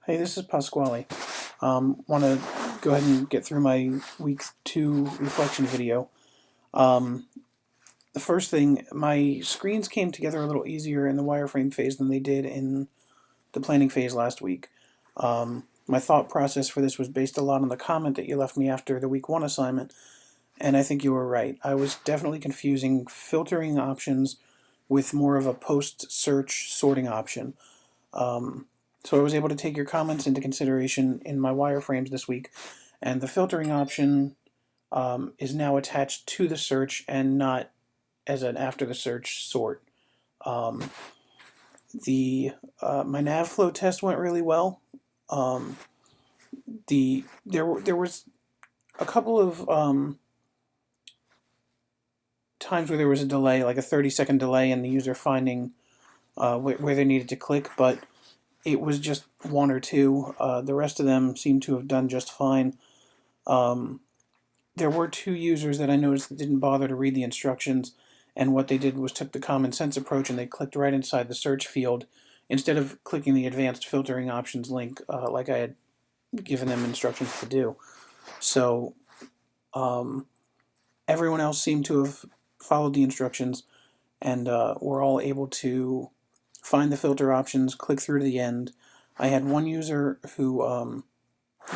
Hey, this is Pasquale. Want to go ahead and get through my week 2 reflection video. Um, the first thing, my screens came together a little easier in the wireframe phase than they did in the planning phase last week. My thought process for this was based a lot on the comment that you left me after the week 1 assignment, and I think you were right. I was definitely confusing filtering options with more of a post-search sorting option. So I was able to take your comments into consideration in my wireframes this week, and the filtering option is now attached to the search and not as an after the search sort. Um, the My nav flow test went really well. There was a couple of times where there was a delay, like a 30-second delay in the user finding where they needed to click, but it was just one or two. The rest of them seemed to have done just fine. There were 2 users that I noticed that didn't bother to read the instructions, and what they did was took the common sense approach and they clicked right inside the search field instead of clicking the advanced filtering options link like I had given them instructions to do. So everyone else seemed to have followed the instructions, and were all able to find the filter options, click through to the end. I had one user who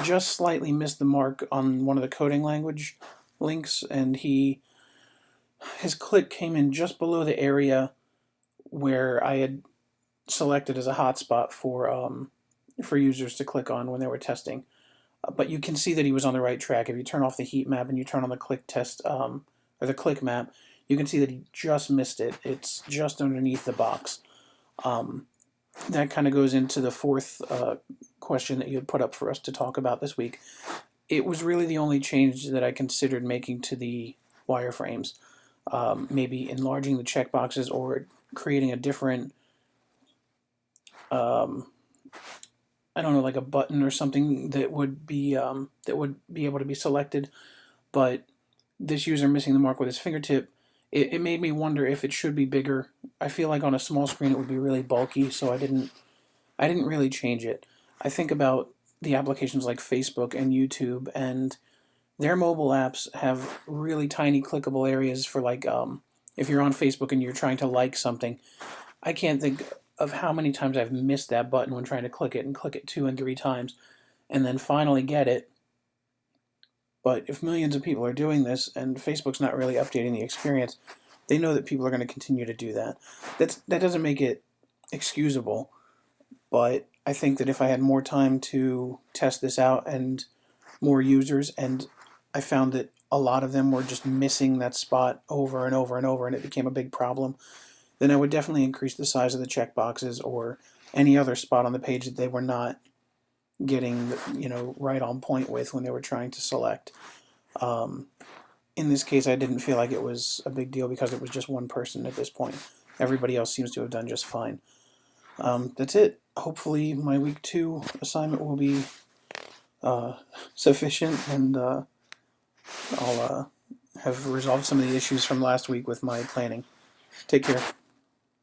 just slightly missed the mark on one of the coding language links, and his click came in just below the area where I had selected as a hotspot for users to click on when they were testing. But you can see that he was on the right track. If you turn off the heat map and you turn on the click test or the click map, you can see that he just missed it. It's just underneath the box. That kind of goes into the fourth question that you had put up for us to talk about this week. It was really the only change that I considered making to the wireframes. Maybe enlarging the checkboxes or creating a different, I don't know, like a button or something that would be able to be selected. But this user missing the mark with his fingertip, it made me wonder if it should be bigger. I feel like on a small screen it would be really bulky, so I didn't really change it. I think about the applications like Facebook and YouTube, and their mobile apps have really tiny clickable areas for, like, if you're on Facebook and you're trying to like something. I can't think of how many times I've missed that button when trying to click it, and click it 2 and 3 times and then finally get it. But if millions of people are doing this and Facebook's not really updating the experience, they know that people are going to continue to do that. That doesn't make it excusable, but I think that if I had more time to test this out and more users, and I found that a lot of them were just missing that spot over and over and over, and it became a big problem, then I would definitely increase the size of the checkboxes or any other spot on the page that they were not getting, right on point with when they were trying to select. In this case, I didn't feel like it was a big deal because it was just one person at this point. Everybody else seems to have done just fine. That's it. Hopefully my week 2 assignment will be sufficient, and I'll have resolved some of the issues from last week with my planning. Take care.